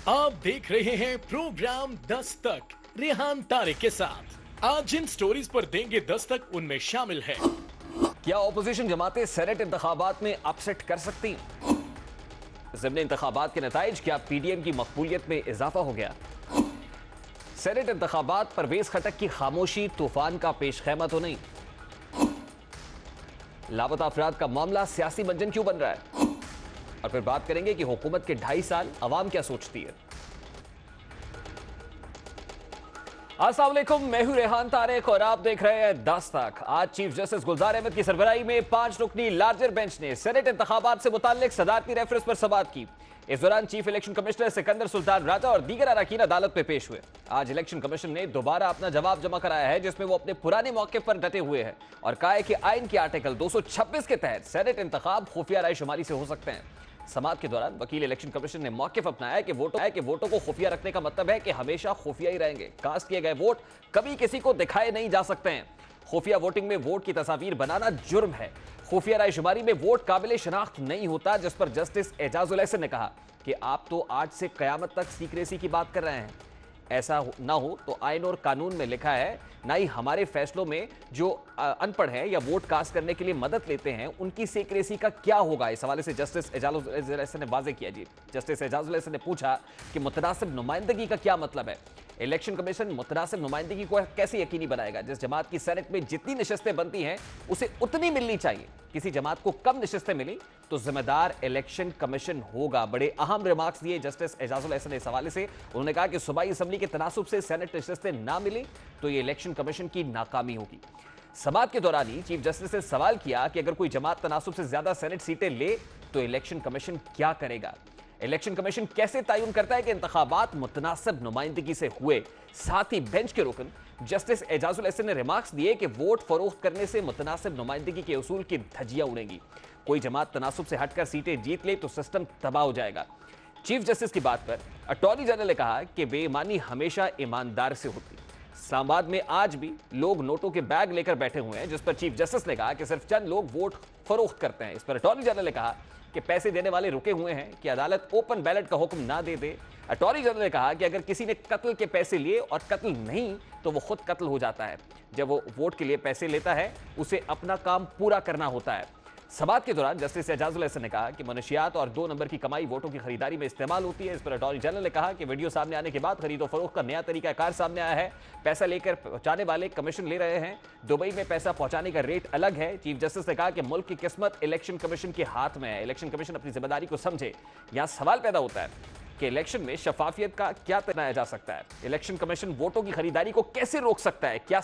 आप देख रहे हैं प्रोग्राम दस्तक रेहान तारिक के साथ। आज जिन स्टोरीज पर देंगे दस्तक उनमें शामिल है, क्या ऑपोजिशन जमातें सेनेट इंतखाबात में अपसेट कर सकती? ज़िमनी इंतखाबात के नताइज क्या पीडीएम की मकबूलियत में इजाफा हो गया? सेनेट इंतखाबात परवेज खटक की खामोशी तूफान का पेश खैमा तो नहीं? लापता अफराद का मामला सियासी मंजन क्यों बन रहा है? और फिर बात करेंगे कि हुकूमत के 2.5 साल अवाम क्या सोचती है। अस्सलाम वालेकुम, मैं हूं रेहान तारिक और आप देख रहे हैं दस्तक। आज चीफ जस्टिस गुलजार अहमद की सरबराही में 5 रुकनी लार्जर बेंच ने सेनेट इंतखाबात से मुताल्लिक सदारती रेफरेंस पर समाअत की। इस दौरान chief election commissioner Sikandar Sultan Raja और दीगर अरकान अदालत में पेश हुए। आज इलेक्शन कमीशन ने दोबारा अपना जवाब जमा कराया है, जिसमें वो अपने पुराने मौके पर डटे हुए हैं और कहा है कि आइन के आर्टिकल 226 के तहत सेनेट इंतखाब खुफिया रायशुमारी से हो सकते हैं। समाअत के दौरान वकील इलेक्शन कमीशन ने मौक़िफ़ अपनाया कि वोटों को खुफिया रखने का मतलब है कि हमेशा खुफिया ही रहेंगे। कास्ट किए गए वोट कभी किसी को दिखाए नहीं जा सकते हैं। खुफिया वोटिंग में वोट की तस्वीर बनाना जुर्म है। खुफिया रायशुमारी में वोट काबिल शनाख्त नहीं होता, जिस पर जस्टिस एजाजुल एहसन ने कहा कि आप तो आज से कयामत तक सीक्रेसी की बात कर रहे हैं। ऐसा ना हो तो आइन और कानून में लिखा है, ना ही हमारे फैसलों में जो अनपढ़ हैं या वोट कास्ट करने के लिए मदद लेते हैं उनकी सीक्रेसी का क्या होगा। इस हवाले से जस्टिस एजाजुल एहसन ने वाज़ेह किया। जी, जस्टिस एजाजुल एहसन ने पूछा कि मुतनासिब नुमाइंदगी का क्या मतलब है। इलेक्शन कमीशन मुतनासिब नुमाइंदगी को कैसे यकीनी बनाएगा? जिस जमात की सेनेट में जितनी नशस्तें बनती हैं उसे उतनी मिलनी चाहिए। किसी जमात को कम नशस्तें मिली तो जिम्मेदार इलेक्शन कमीशन होगा। बड़े अहम रिमार्क्स दिए जस्टिस एजाजुल एहसन ने इस हवाले से। उन्होंने कहा कि सूबाई असम्बली के तनासुब से सेनेट नशस्तें ना मिली तो ये इलेक्शन कमीशन की नाकामी होगी। समाअत के दौरान ही चीफ जस्टिस ने सवाल किया कि अगर कोई जमात तनासुब से ज्यादा सेनेट सीटें ले तो इलेक्शन कमीशन क्या करेगा? इलेक्शन कमीशन कैसे तयन करता है कि इंतखाबात मुतनासिब नुमाइंदगी से हुए? साथ ही बेंच के रुकन जस्टिस एजाजुल एहसन ने रिमार्क्स दिए कि वोट फरोख्त करने से मुतनासिब नुमाइंदगी के उसूल की धज्जियां उड़ेंगी। कोई जमात तनासुब से हटकर सीटें जीत ले तो सिस्टम तबाह हो जाएगा। चीफ जस्टिस की बात पर अटॉर्नी जनरल ने कहा कि बेईमानी हमेशा ईमानदार से होती। इस्लामाबाद में आज भी लोग नोटों के बैग लेकर बैठे हुए हैं, जिस पर चीफ जस्टिस ने कहा कि सिर्फ चंद लोग वोट फरोख्त करते हैं। इस पर अटॉर्नी जनरल ने कहा कि पैसे देने वाले रुके हुए हैं कि अदालत ओपन बैलेट का हुक्म ना दे दे। अटॉर्नी जनरल ने कहा कि अगर किसी ने कत्ल के पैसे लिए और कत्ल नहीं तो वो खुद कत्ल हो जाता है। जब वो वोट के लिए पैसे लेता है उसे अपना काम पूरा करना होता है। समाअत के दौरान जस्टिस एजाजुल एहसन ने कहा कि मनशियात और 2 नंबर की कमाई वोटों की खरीदारी में इस्तेमाल होती है। इस पर अटॉर्नी जनरल ने कहा कि वीडियो सामने आने के बाद खरीदो फरोख्त का नया तरीकाकार सामने आया है। पैसा लेकर पहुंचाने वाले कमीशन ले रहे हैं। दुबई में पैसा पहुंचाने का रेट अलग है। चीफ जस्टिस ने कहा कि मुल्क की किस्मत इलेक्शन कमीशन के हाथ में है। इलेक्शन कमीशन अपनी जिम्मेदारी को समझे। यहां सवाल पैदा होता है कि इलेक्शन में शफाफियत का क्या तनाया जा सकता है? इलेक्शन कमीशन वोटों की खरीदारी को कैसे रोक सकता है? क्या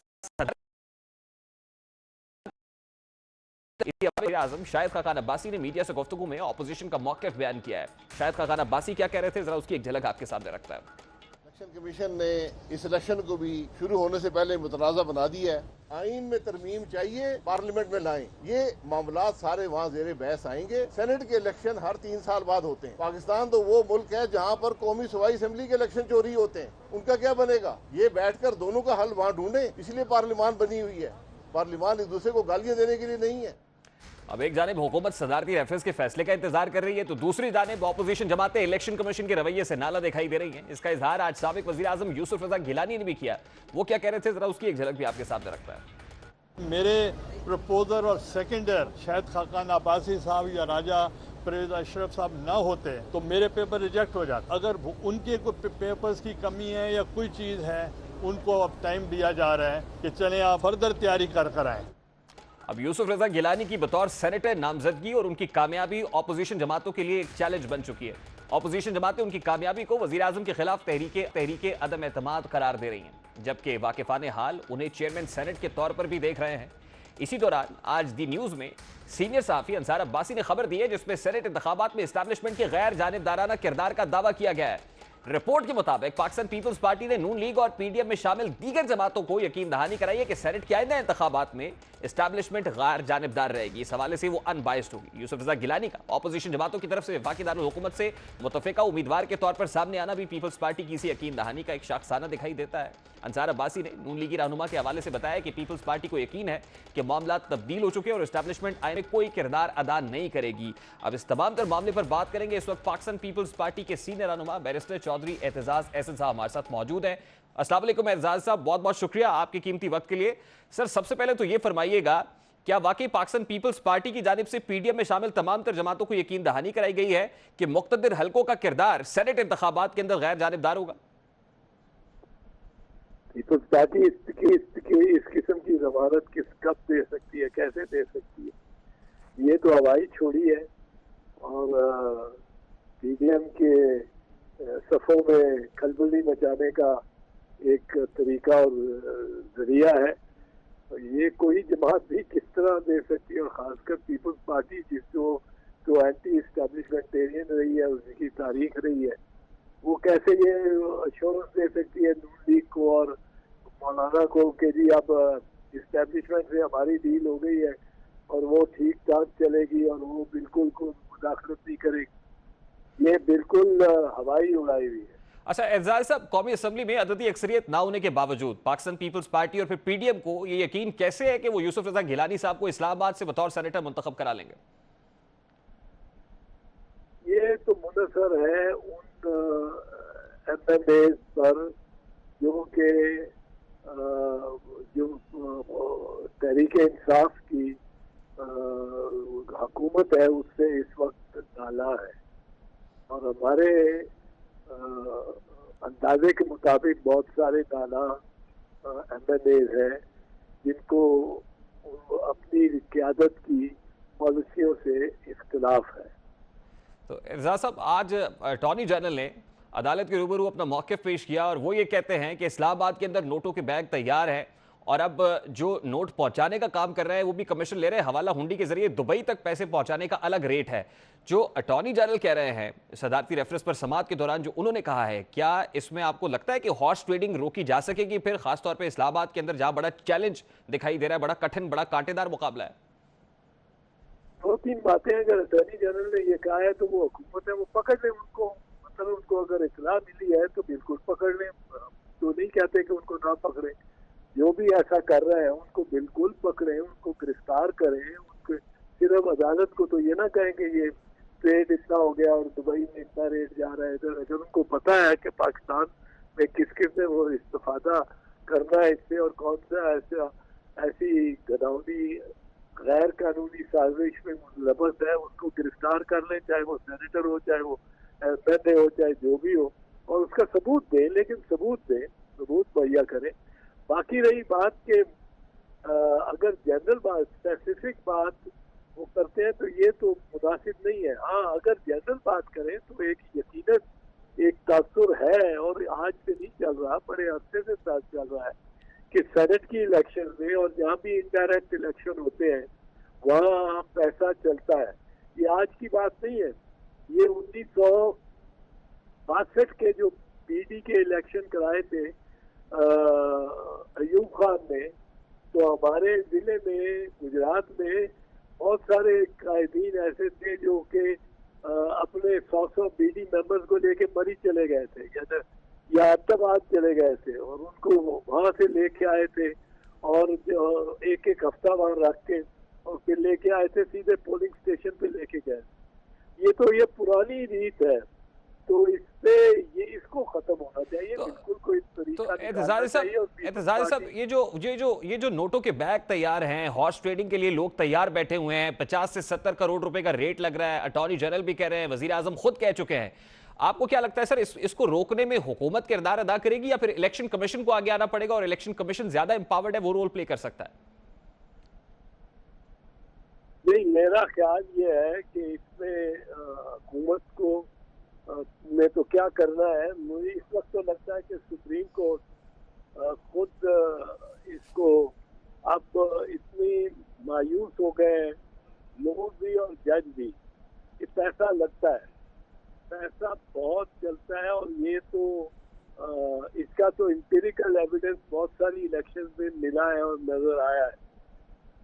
आजम शाहिद खाकान अब्बासी ने मीडिया से गुफ्तगू में ऑपोजिशन का मौक़िफ़ बयान किया है। शाहिद खाकान अब्बासी क्या कह रहे थे, जरा उसकी एक झलक आपके सामने रखता है। इलेक्शन कमीशन ने इस इलेक्शन को भी शुरू होने से पहले मुतनाज़ा बना दिया है। आइन में तरमीम चाहिए, पार्लियामेंट में लाएं। ये मामला सारे वहाँ ज़ेरे बहस आएंगे। सेनेट के इलेक्शन हर 3 साल बाद होते हैं। पाकिस्तान तो वो मुल्क है जहाँ पर कौमी सूबाई असम्बली के इलेक्शन चोरी होते हैं। उनका क्या बनेगा? ये बैठकर दोनों का हल वहाँ ढूंढे। इसलिए पार्लियामान बनी हुई है। पार्लियामान एक दूसरे को गालियाँ देने के लिए नहीं है। अब एक जानिब हुकूमत सदारती रेफरेंस के फैसले का इंतजार कर रही है तो दूसरी जानिब ऑपोजिशन जमातें इलेक्शन कमीशन के रवैये से नाला दिखाई दे रही हैं। इसका इजहार आज साबिक वज़ीर आज़म यूसुफ रज़ा गिलानी ने भी किया। वो क्या कह रहे थे, जरा उसकी एक झलक भी आपके सामने रखता है। मेरे प्रपोजर और सेकेंडर शाहिद खाकान अब्बासी साहब या राजा परवेज अशरफ साहब ना होते तो मेरे पेपर रिजेक्ट हो जाते। अगर उनके कोई पेपर्स की कमी है या कोई चीज़ है, उनको अब टाइम दिया जा रहा है कि चलें आप फर्दर तैयारी कर आएँ। अब यूसुफ रज़ा गिलानी की बतौर सेनेटर नामजदगी और उनकी कामयाबी ऑपोजिशन जमातों के लिए एक चैलेंज बन चुकी है। ऑपोजिशन जमातें उनकी कामयाबी को वज़ीर आज़म के खिलाफ तहरीके अदम एतमाद करार दे रही हैं, जबकि वाकिफ़ाने हाल उन्हें चेयरमैन सेनेट के तौर पर भी देख रहे हैं। इसी दौरान आज दी न्यूज़ में सीनियर सहाफ़ी अंसार अब्बासी ने खबर दी है, जिसमें सेनेट इंतखाबात में इस्टेब्लिशमेंट के गैर जानिबदाराना किरदार का दावा किया गया है। रिपोर्ट के मुताबिक पाकिस्तान पीपल्स पार्टी ने नून लीग और पीडीएम में शामिल दीगर जमातों को यकीन दहानी कराई है कि सेनेट के आइंदा इंतखाबात में एस्टैब्लिशमेंट गैर जानिबदार रहेगी। इस हवाले से वो अनबायस्ड होगी। यूसुफ रज़ा गिलानी का ऑपोजिशन जमातों की तरफ से वफाकी दारुल हुकूमत से मुतफ़िका उम्मीदवार के तौर पर सामने आना भी पीपल्स पार्टी की इसी यकीन दहानी का एक शाखसाना दिखाई देता है। अंसार अब्बासी ने नून लीगी रहनुमा के हवाले से बताया कि पीपल्स पार्टी को यकीन है कि मामला तब्दील हो चुके हैं और एस्टैब्लिशमेंट आने में कोई किरदार अदा नहीं करेगी। अब इस तमाम तर मामले पर बात करेंगे। इस वक्त पाकिस्तान पीपल्स पार्टी के सीनियर रहनुमा बैरिस्टर चौधरी एतजाज एहसन साहब हमारे साथ मौजूद हैं। अस्सलाम वालेकुम एतजाज साहब, बहुत बहुत शुक्रिया आपके कीमती वक्त के लिए। सर, सबसे पहले तो ये फरमाइएगा, क्या वाकई पाकिस्तान पीपल्स पार्टी की जानिब से पीडीएम में शामिल तमाम तर जमातों को यकीन दहानी कराई गई है कि मुख्तदिर हलकों का किरदार सेनेट इंतखाबात के अंदर गैर जानिबदार होगा? पीपल्स पार्टी इस किस्म की जमानत कब दे सकती है, कैसे दे सकती है? ये तो हवाई छोड़ी है और पीडीएम के सफों में खलबली मचाने का एक तरीका और जरिया है। और ये कोई जमात भी किस तरह दे सकती है, और खासकर पीपल्स पार्टी जो एंटी एस्टेब्लिशमेंटेरियन रही है, उसकी तारीख रही है, वो कैसे ये अश्योरेंस दे सकती है नून लीग को और मौलाना को कि जी अब इस्टेब्लिशमेंट से हमारी डील हो गई है और वो ठीक ठाक चलेगी और वो बिल्कुल कोई मुदाखलत नहीं करेगी। ये बिल्कुल हवाई उड़ाई हुई है। अच्छा एतजाज साहब, कौमी असम्बली में अददी अक्सरियत ना होने के बावजूद पाकिस्तान पीपल्स पार्टी और फिर पीडीएम को ये यकीन कैसे है कि वो यूसुफ रजा गिलानी साहब को इस्लामाबाद से बतौर सेनेटर मुंतखब करा लेंगे? ये तो मुनसर है उन एमएनए पर जो तहरीक इंसाफ की हुकूमत है उससे इस वक्त नाला है, और हमारे अंदाजे के मुताबिक बहुत सारे नाला एमएनए हैं जिनको अपनी क़यादत की पॉलिसियों से इख्तिलाफ है। तो एतजाज साहब, आज अटॉर्नी जनरल ने अदालत के रूबरू अपना मौक़िफ़ पेश किया और वो ये कहते हैं कि इस्लामाबाद के अंदर नोटों के बैग तैयार हैं और अब जो नोट पहुंचाने का काम कर रहे हैं वो भी कमीशन ले रहे हैं, हवाला हुंडी के जरिए दुबई तक पैसे पहुंचाने का अलग रेट है। जो अटॉर्नी जनरल कह रहे हैं सदारती रेफरेंस पर समाअत के दौरान जो उन्होंने कहा है, क्या इसमें आपको लगता है कि हॉर्स ट्रेडिंग रोकी जा सकेगी फिर, खासतौर पर इस्लामाबाद के अंदर जहां बड़ा चैलेंज दिखाई दे रहा है, बड़ा कठिन बड़ा कांटेदार मुकाबला है? दो तीन बातें अगर अटॉर्नी जनरल ने ये कहा है तो वो हुकूमत है, वो पकड़ ले उनको, मतलब उनको अगर इतला मिली है तो बिल्कुल पकड़ लें, तो नहीं कहते कि उनको ना पकड़े। जो भी ऐसा कर रहे हैं उनको बिल्कुल पकड़े, उनको गिरफ्तार करें। उनको सिर्फ अदालत को तो ये ना कहें कि ये ट्रेड इतना हो गया और दुबई में इतना रेट जा रहा है इधर। अगर उनको पता है कि पाकिस्तान में किस किस ने वो इस्तेफादा करना है इससे और कौन सा ऐसी गदाउनी गैर कानूनी साजिश में मुलव्वस है, उसको गिरफ्तार कर लें, चाहे वो सेनेटर हो, चाहे वो एमएनए हो, चाहे जो भी हो, और उसका सबूत दें। लेकिन सबूत मुहैया करें। बाकी रही बात के अगर जनरल बात, स्पेसिफिक बात वो करते हैं तो ये तो मुनासिब नहीं है। हाँ, अगर जनरल बात करें तो एक यकीनन एक तासुर है और आज से नहीं चल रहा, बड़े अरसे से चल रहा है कि सेनेट की इलेक्शन में और जहाँ भी इनडायरेक्ट इलेक्शन होते हैं वहाँ पैसा चलता है। ये आज की बात नहीं है, ये 1962 के जो पीडी के इलेक्शन कराए थे अयूब खान ने, तो हमारे जिले में गुजरात में बहुत सारे कायदीन ऐसे थे जो कि अपने 100 पीडी मेंबर्स को लेके मरी चले गए थे या अहमदाबाद चले गए थे और उनको वहां से लेके आए थे और एक एक हफ्ता वहां रख के और फिर लेके आए थे, सीधे पोलिंग स्टेशन पे लेके गए। ये पुरानी रीत है, तो इसको खत्म होना चाहिए। बिल्कुल कोई तरीका एतजाज साहब, ये जो नोटों के बैग तैयार हैं, हॉर्स ट्रेडिंग के लिए लोग तैयार बैठे हुए हैं, 50 से 70 करोड़ रुपए का रेट लग रहा है, अटॉर्नी जनरल भी कह रहे हैं, वजीर आजम खुद कह चुके हैं। आपको क्या लगता है सर, इसको रोकने में हुकूमत किरदार अदा करेगी या फिर इलेक्शन कमीशन को आगे आना पड़ेगा और इलेक्शन कमीशन ज्यादा एम्पावर्ड है, वो रोल प्ले कर सकता है? नहीं, मेरा ख्याल ये है कि इसमें हुकूमत को में तो क्या करना है। मुझे इस वक्त तो लगता है कि सुप्रीम कोर्ट खुद इसको अब इतनी मायूस हो गए लोग भी और जज भी कि पैसा लगता है, पैसा बहुत चलता है और ये तो इसका तो एम्पिरिकल एविडेंस बहुत सारी इलेक्शन में मिला है और नजर आया है।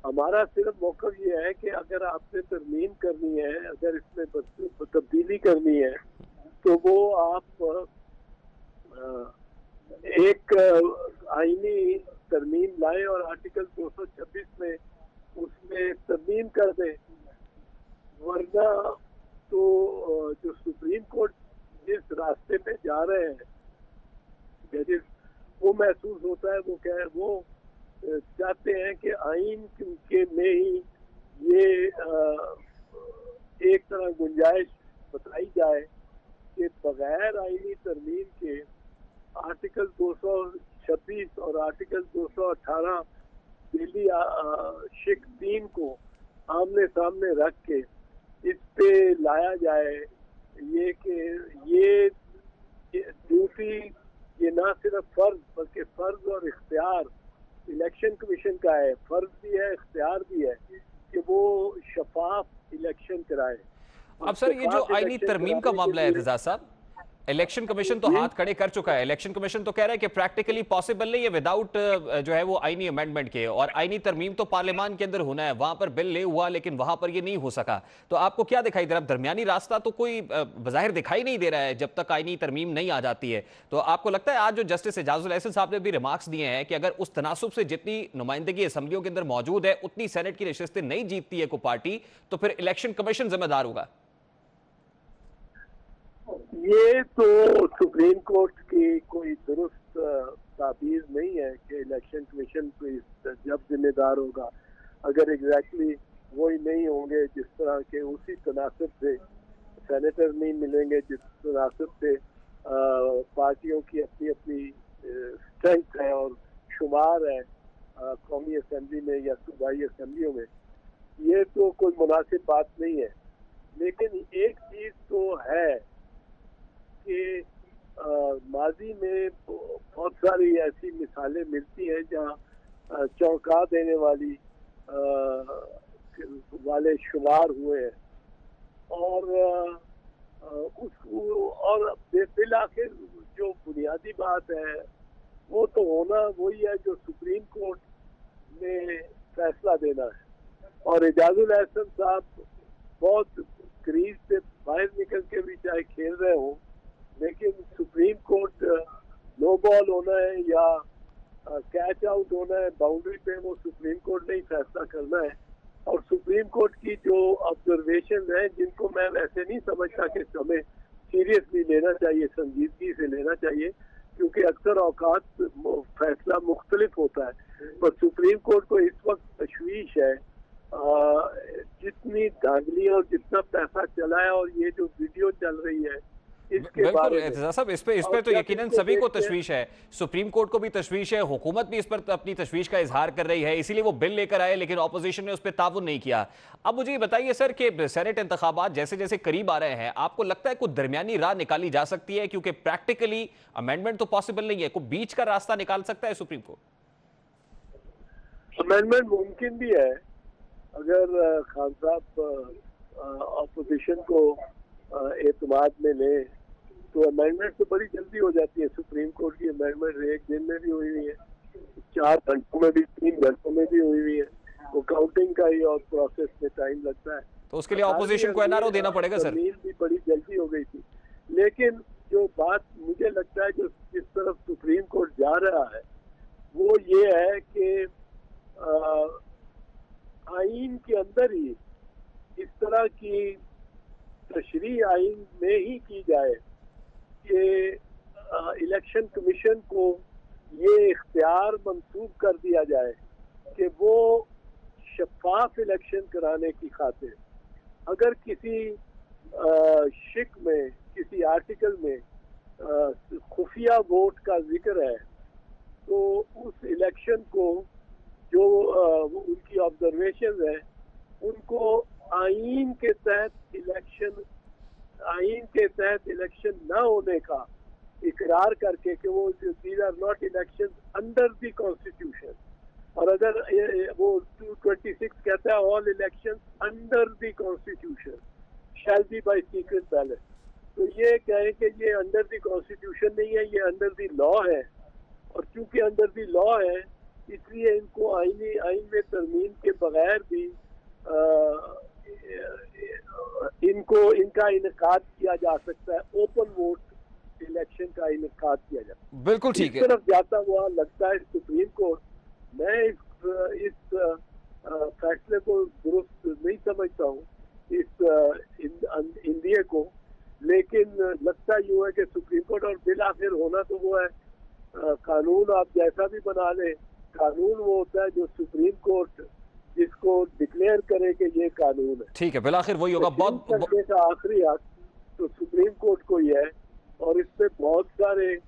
हमारा सिर्फ मौक़िफ़ ये है कि अगर आपने तरमीम करनी है, अगर इसमें तब्दीली करनी है तो वो आप एक आईनी तरमीम लाए और आर्टिकल 226 में उसमें तरमीम कर दें, वरना तो जो सुप्रीम कोर्ट जिस रास्ते पे जा रहे हैं जजेस, वो महसूस होता है वो चाहते हैं कि आइन के में ही ये एक तरह गुंजाइश बताई जाए कि बगैर आईनी तरमीम के आर्टिकल 226 और आर्टिकल 218 दिल्ली शिक 3 को आमने सामने रख के इस पे लाया जाए ये कि ये ड्यूटी ये ना सिर्फ फर्ज बल्कि फर्ज और इख्तियार इलेक्शन कमीशन का है, फर्ज भी है इख्तियार भी है कि वो शफाफ इलेक्शन कराए। अब सर ये जो आईनी तरमीम का मामला है एतजाज साहब, इलेक्शन कमीशन तो हाथ खड़े कर चुका है। इलेक्शन कमीशन तो कह रहा है कि प्रैक्टिकली पॉसिबल नहीं है विदाउट जो है वो आईनी अमेंडमेंट के, और आईनी तरमीम तो पार्लियामान के अंदर होना है, वहां पर बिल ले हुआ लेकिन वहां पर ये नहीं हो सका। तो आपको क्या दिखाई दे रहा है? दरमियानी रास्ता तो कोई बज़ाहिर दिखाई नहीं दे रहा है जब तक आईनी तरमीम नहीं आ जाती है। तो आपको लगता है आज जो जस्टिस एजाजुल एहसन साहब ने भी रिमार्क्स दिए हैं कि अगर उस तनासुब से जितनी नुमाइंदगी असम्बलियों के अंदर मौजूद है उतनी सेनेट की नशिस्तें नहीं जीतती है कोई पार्टी, तो फिर इलेक्शन कमीशन जिम्मेदार होगा? ये तो सुप्रीम कोर्ट की कोई दुरुस्त ताबीर नहीं है कि इलेक्शन कमीशन को जब जिम्मेदार होगा, अगर एग्जैक्टली वही नहीं होंगे जिस तरह के उसी तनासब से सेनेटर नहीं मिलेंगे जिस तनासब से पार्टियों की अपनी अपनी स्ट्रेंथ है और शुमार है कौमी असम्बली में या सूबाई असम्बलियों में, ये तो कोई मुनासिब बात नहीं है। लेकिन एक चीज तो है कि माजी में बहुत सारी ऐसी मिसालें मिलती हैं जहाँ चौंका देने वाले शुमार हुए हैं, और बिल आखिर जो बुनियादी बात है वो तो होना वही है जो सुप्रीम कोर्ट ने फैसला देना है। और एजाजुल एहसन साहब बहुत क्रीज से बाहर निकल के भी चाहे खेल रहे हो, लेकिन सुप्रीम कोर्ट नो बॉल होना है या कैच आउट होना है बाउंड्री पे, वो सुप्रीम कोर्ट ने ही फैसला करना है। और सुप्रीम कोर्ट की जो ऑब्जर्वेशन है जिनको मैं वैसे नहीं समझता कि हमें सीरियसली लेना चाहिए, संजीदगी से लेना चाहिए, क्योंकि अक्सर औकात फैसला मुख्तलिफ होता है। पर सुप्रीम कोर्ट को इस वक्त तशवीश है जितनी धांधली और जितना पैसा चला है और ये जो वीडियो चल रही है बिल्कुल एतजाज साहब, इस पे तो यकीनन सभी को तशवीश है, सुप्रीम कोर्ट को भी तशवीश है, हुकूमत भी इस पर अपनी तशवीश का इजहार कर रही है, इसीलिए वो बिल लेकर आए लेकिन ऑपोजिशन ने उस पर ताउन नहीं किया। अब मुझे ये बताइए सर कि सेनेट इंतखाबात जैसे जैसे करीब आ रहे हैं, आपको लगता है कोई दरमियानी राह निकाली जा सकती है? क्योंकि प्रैक्टिकली अमेंडमेंट तो पॉसिबल नहीं है, कोई बीच का रास्ता निकाल सकता है सुप्रीम कोर्ट? अमेंडमेंट मुमकिन भी है अगर खान साहब ऑपोजिशन को एतमाद में ले तो अमेंडमेंट तो बड़ी जल्दी हो जाती है। सुप्रीम कोर्ट की अमेंडमेंट एक दिन में भी हुई हुई है, 4 घंटों में भी, 3 घंटों में भी हुई हुई है। वो काउंटिंग का ही और प्रोसेस में टाइम लगता है, तो उसके लिए ऑपोजिशन को एनआरओ देना पड़ेगा सर। भी बड़ी जल्दी हो गई थी। लेकिन जो बात मुझे लगता है जो जिस तरफ सुप्रीम कोर्ट जा रहा है वो ये है कि आइन के अंदर ही इस तरह की तशरीह आइन में ही की जाए कि इलेक्शन कमीशन को ये इख्तियार मंसूब कर दिया जाए कि वो शफाफ इलेक्शन कराने की खातिर अगर किसी शिक में किसी आर्टिकल में खुफिया वोट का जिक्र है तो उस इलेक्शन को जो उनकी ऑब्जर्वेशन है उनको आइन के तहत इलेक्शन न होने का इकरार करके कि वो these are not election under the constitution, और अगर वो 226 कहता है all election under the constitution shall be by secret ballot, तो ये कहें कि ये अंडर द कॉन्स्टिट्यूशन नहीं है, ये अंडर द लॉ है। और चूंकि अंडर द लॉ है इसलिए इनको आइन में तरमीम के बगैर भी इनका इनकाद किया जा सकता है, ओपन वोट इलेक्शन का इनकाद किया जाता है। बिल्कुल ठीक है। इस तरफ जाता हुआ लगता है सुप्रीम कोर्ट। मैं इस फैसले को दुरुस्त नहीं समझता हूँ, इस इंडिया को, लेकिन लगता यूं है कि सुप्रीम कोर्ट, और बिल आखिर होना तो वो है कानून आप जैसा भी बना लें, कानून वो होता है जो सुप्रीम कोर्ट जिसको डिक्लेयर करे कि ये कानून है। ठीक है, बिल आखिर वही होगा। बहुत करने का आखिरी हक तो सुप्रीम कोर्ट को ही है, और इस पे बहुत सारे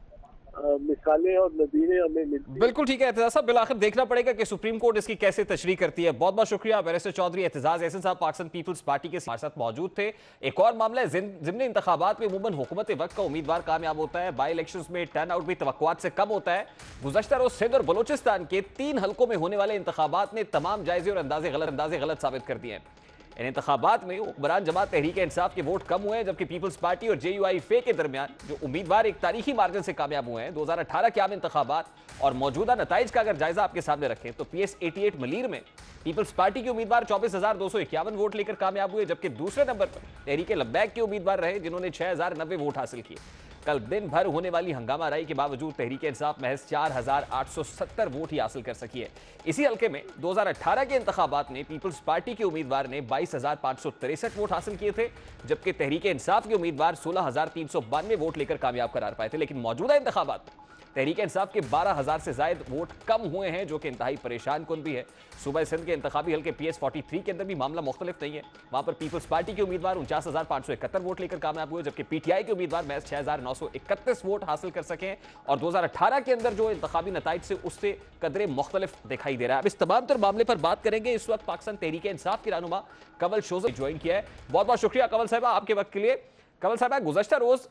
मिसालें और नजीरें हमें मिलती हैं। बिल्कुल ठीक है एतजाज साहब, बिल आखिर देखना पड़ेगा कि सुप्रीम कोर्ट इसकी कैसे तशरीह करती है। बहुत बहुत शुक्रिया बैरिस्टर चौधरी एतजाज एहसन साहब, पाकिस्तान पीपल्स पार्टी के हमारे साथ मौजूद थे। एक और मामला है, ज़िमनी इंतखाबात में अमूमन हुकूमत वक्त का उम्मीदवार कामयाब होता है, बाई इलेक्शंस में टर्न आउट भी तवक्कुआत से कम होता है। गुज़श्ता रोज सिंध और बलोचिस्तान के 3 हलकों में होने वाले इंतखाबात ने तमाम जायजे और अंदाजे गलत साबित कर दिए हैं। इन इंतखाबात में हुक्मरान जमात तहरीक इंसाफ के वोट कम हुए हैं, जबकि पीपल्स पार्टी और JUI-FA के दरमियान जो उम्मीदवार एक तारीखी मार्जिन से कामयाब हुए हैं। 2018 के आम इंतखाबात और मौजूदा नताइज का अगर जायजा आपके सामने रखें तो PS 88 मलीर में पीपल्स पार्टी के उम्मीदवार 24,251 वोट लेकर कामयाब हुए, जबकि दूसरे नंबर पर तहरीक लब्बैक के उम्मीदवार रहे जिन्होंने 6,090 वोट हासिल किए। कल दिन भर होने वाली हंगामा राई के बावजूद तहरीक इंसाफ महज 4,870 वोट ही हासिल कर सकी है। इसी हल्के में 2018 के इंतखाबात में पीपल्स पार्टी के उम्मीदवार ने 22,563 वोट हासिल किए थे, जबकि तहरीक इंसाफ के उम्मीदवार 16,392 वोट लेकर कामयाब करार पाए थे। लेकिन मौजूदा इंतखाबात में तहरीक इंसाफ के 12,000 से ज्यादा वोट कम हुए हैं, जो कि इंतहाई परेशान कुन भी है। सूबा सिंध के इंतखाबी हल्के PS 43 के अंदर भी मामला मुख्तलिफ नहीं है। वहां पर पीपल्स पार्टी के उम्मीदवार 49,571 वोट लेकर कामयाब हुए, जबकि PTI के उम्मीदवार महज 6,931 वोट हासिल कर सके हैं। और 2018 के अंदर जो इंतखाबी नताइज से उससे कदरे मुख्तलिफ दिखाई दे रहा है। अब इस तमाम तर मामले पर बात करेंगे। इस वक्त पाकिस्तान तहरीक इंसाफ की रहनुमा कंवल शोजर ज्वाइन किया है। बहुत बहुत शुक्रिया कंवल साहबा आपके वक्त के लिए। कंवल साहबा, गुज़श्ता रोज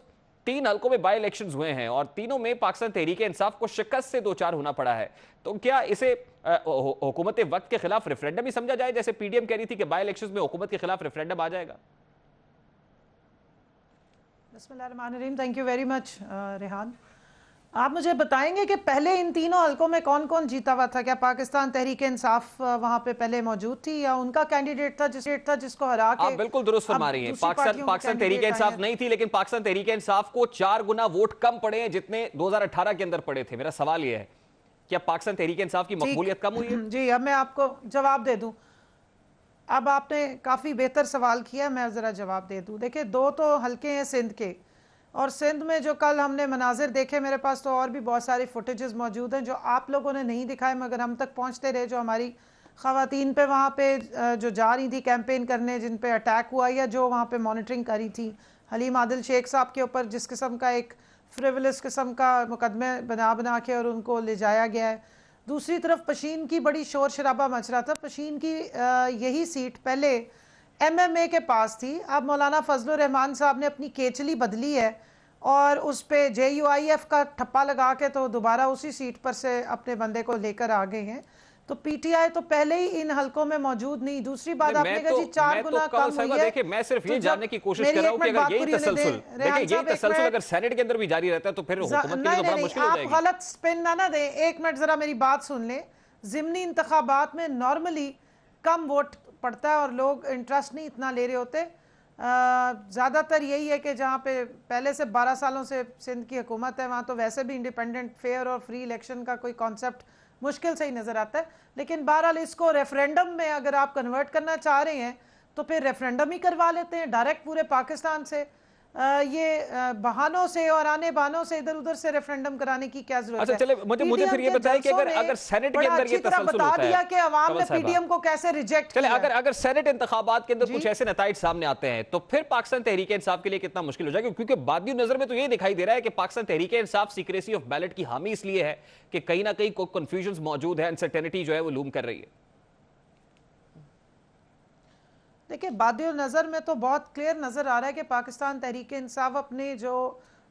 3 हलकों में बाई इलेक्शंस हुए हैं और तीनों में पाकिस्तान तहरीक इंसाफ को शिकस्त से 2-4 होना पड़ा है, तो क्या इसे हुकूमत वक्त के खिलाफ रेफरेंडम ही समझा जाए, जैसे PDM कह रही थी कि बाई इलेक्शंस में हुकूमत के खिलाफ रेफरेंडम आ जाएगा? बिस्मिल्लाहिर्रहमानिर्रहीम, thank you very much Rehan. आप मुझे बताएंगे कि पहले इन तीनों हलकों में कौन कौन जीता हुआ था? क्या पाकिस्तान तहरीक इंसाफ वहां पे पहले मौजूद थी या उनका कैंडिडेट था जिसको हरा के? आप बिल्कुल दुरुस्त फरमा रही हैं। पाकिस्तान तहरीक इंसाफ नहीं थी, लेकिन पाकिस्तान तहरीक इंसाफ को 4 गुना वोट कम पड़े हैं जितने 2018 के अंदर पड़े थे। मेरा सवाल यह है, क्या पाकिस्तान तहरीक इंसाफ की मकबूलियत कम हुई है? जी, अब मैं आपको जवाब दे दूं। अब आपने काफी बेहतर सवाल किया, मैं जरा जवाब दे दूं। देखिए, 2 तो हल्के हैं सिंध के, और सिंध में जो कल हमने मनाजिर देखे, मेरे पास तो और भी बहुत सारी फुटेजेस मौजूद हैं जो आप लोगों ने नहीं दिखाए मगर हम तक पहुंचते रहे, जो हमारी ख़वातीन पे वहाँ पे जो जा रही थी कैंपेन करने, जिन पे अटैक हुआ या जो वहाँ पे मॉनिटरिंग करी थी हलीम आदिल शेख साहब के ऊपर, जिस किस्म का एक फ्रिवलस किस्म का मुकदमे बना के और उनको ले जाया गया है। दूसरी तरफ पशीन की बड़ी शोर शराबा मच रहा था। पशीन की यही सीट पहले MMA के पास थी, अब मौलाना फजलुर रहमान साहब ने अपनी केचली बदली है और उस पे JUIF का ठप्पा लगा के तो दोबारा उसी सीट पर से अपने बंदे को लेकर आ गए हैं। तो PTI तो पहले ही इन हलकों में मौजूद नहीं। दूसरी बात आपने कहा जी 4 गुना कम हुई है। देखिए, मैं सिर्फ ये जानने की कोशिश कर रहा हूं कि अगर यही तसलसल अगर सेनेट के अंदर भी जारी रहता है तो फिर हुकूमत के लिए तो बड़ा मुश्किल हो जाएगी। आप गलत स्पिन ना दें, एक मिनट जरा मेरी बात सुन लें। ज़िमनी इंतखाबात में नॉर्मली कम वोट पड़ता है और लोग इंटरेस्ट नहीं इतना ले रहे होते। ज़्यादातर यही है कि जहाँ पे पहले से 12 सालों से सिंध की हुकूमत है, वहाँ तो वैसे भी इंडिपेंडेंट, फेयर और फ्री इलेक्शन का कोई कॉन्सेप्ट मुश्किल से ही नज़र आता है। लेकिन बहरहाल इसको रेफरेंडम में अगर आप कन्वर्ट करना चाह रहे हैं तो फिर रेफरेंडम ही करवा लेते हैं डायरेक्ट पूरे पाकिस्तान से। ये बहानों से और आने बहानों से इधर उधर से रेफरेंडम कराने की क्या जरूरत है? अच्छा, चले मुझे फिर ये बताएं कि अगर सेनेट के अंदर ये तसलसल होता है कि अवाम ने PDM को कैसे रिजेक्ट किया, अगर सेनेट इंतखाबात के अंदर कुछ ऐसे नताइज सामने आते हैं तो फिर पाकिस्तान तहरीक इंसाफ के लिए कितना मुश्किल हो जाएगा? क्योंकि बादी नजर में तो ये दिखाई दे रहा है कि Pakistan Tehreek Insaf secrecy of ballot की हामी इसलिए है कि कहीं ना कहीं कोई कंफ्यूजन मौजूद है, अनसर्टेनिटी जो है वो लूम कर रही है। देखिए, बादियो नज़र में तो बहुत क्लियर नज़र आ रहा है कि पाकिस्तान तहरीक इंसाफ अपने जो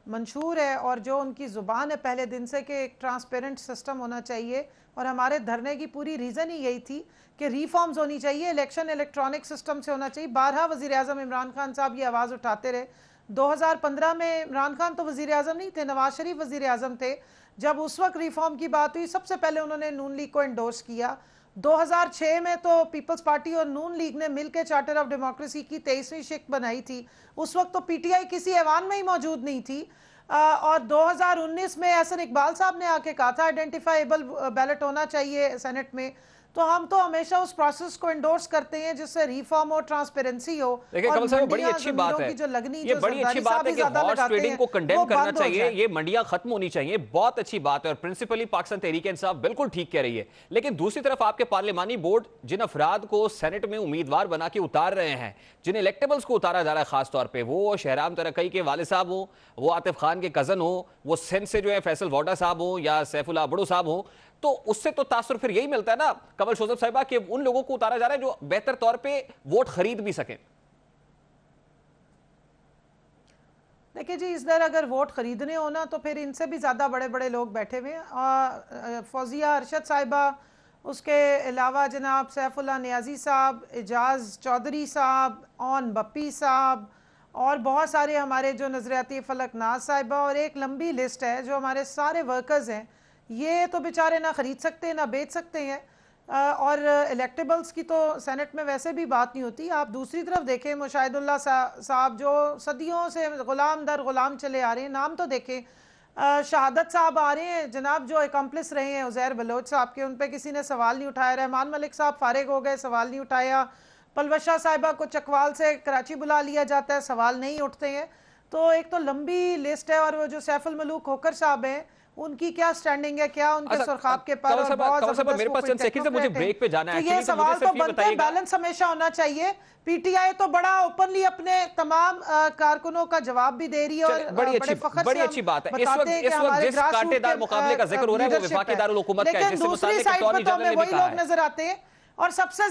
मंशूर है और जो उनकी ज़ुबान है पहले दिन से कि एक ट्रांसपेरेंट सिस्टम होना चाहिए, और हमारे धरने की पूरी रीज़न ही यही थी कि रिफॉर्म्स होनी चाहिए, इलेक्शन इलेक्ट्रॉनिक सिस्टम से होना चाहिए। 12 वज़ीर आज़म इमरान खान साहब ये आवाज़ उठाते रहे। 2015 में इमरान खान तो वज़ीर आज़म नहीं थे, नवाज शरीफ वज़ीर आज़म थे। जब उस वक्त रिफॉर्म की बात हुई सबसे पहले उन्होंने नून लीग को एंडोर्स किया। 2006 में तो पीपल्स पार्टी और नून लीग ने मिलकर चार्टर ऑफ डेमोक्रेसी की 23वीं शिक बनाई थी। उस वक्त तो PTI किसी ऐवान में ही मौजूद नहीं थी। और 2019 में एहसन इकबाल साहब ने आके कहा था आइडेंटिफाइबल बैलेट होना चाहिए सेनेट में। तो हम तो हमेशा उस प्रोसेस को एंडोर्स करते हैं जिससे रिफॉर्म हो, ट्रांसपेरेंसी हो। देखिए कमल साहब, बड़ी अच्छी बात है, ये बड़ी अच्छी बात है कि हॉर्स ट्रेडिंग को कंडेम करना चाहिए, ये मंडियां खत्म होनी चाहिए, बहुत अच्छी बात है और प्रिंसिपली पाकिस्तान तहरीक इंसाफ बिल्कुल ठीक कह रही है। लेकिन दूसरी तरफ आपके पार्लिमानी बोर्ड जिन अफराद को सेनेट में उम्मीदवार बना के उतार रहे हैं, जिन इलेक्टेबल्स को उतारा जा रहा है, खासतौर पर वो शहराम तरक्की के वाले साहब हो, वो आतिफ खान के कजन हो, वो सिंध से जो है फैसल वोडा साहब हो या सैफुल्लाह अबड़ू साहब हो, तो उससे तो तासुर फिर यही मिलता है ना कमल शोजब साहिबा कि उन लोगों को उतारा जा रहा है जो बेहतर तौर पे वोट खरीद भी सकें। देखिए जी, इस दर अगर वोट खरीदने हो ना तो फिर इनसे भी ज़्यादा बड़े बड़े लोग बैठे हुए हैं। फौजिया अरशद साहिबा, उसके अलावा जनाब सैफुल्लाह नियाजी साहब, एजाज चौधरी साहब, ऑन बप्पी साहब और बहुत सारे हमारे जो नजरियाती फलक नाज साहिबा और एक लंबी लिस्ट है जो हमारे सारे वर्कर्स हैं। ये तो बेचारे ना खरीद सकते हैं ना बेच सकते हैं। और इलेक्टेबल्स की तो सेनेट में वैसे भी बात नहीं होती। आप दूसरी तरफ देखें, मुशाहिदुल्लाह साहब जो सदियों से गुलाम दर गुलाम चले आ रहे हैं, नाम तो देखें। शहादत साहब आ रहे हैं जनाब, जो एकम्प्लिस रहे हैं उज़ैर बलोच साहब के, उन पर किसी ने सवाल नहीं उठाया। रहमान मलिक साहब फारिग हो गए, सवाल नहीं उठाया। पलवशा साहिबा को चकवाल से कराची बुला लिया जाता है, सवाल नहीं उठते हैं। तो एक तो लंबी लिस्ट है। और वो जो सैफुल मलूक होकर साहब हैं, उनकी क्या स्टैंडिंग है, क्या उनके सुरखाब के पर और बहुत मेरे पास चंद सेकंड से मुझे ब्रेक पे जाना है। तो ये सवाल तो बनते हैं, बैलेंस हमेशा होना चाहिए। पीटीआई तो बड़ा ओपनली अपने तमाम कारकुनों का जवाब भी दे रही है और बड़ी अच्छी बात है। इस वक्त जिस कांटेदार मुकाबले का जिक्र हो रहा है वो वफाकी दारुल हुकूमत का है, लेकिन दूसरी साइड पर तो हमें वही लोग नजर आते हैं। और सबसे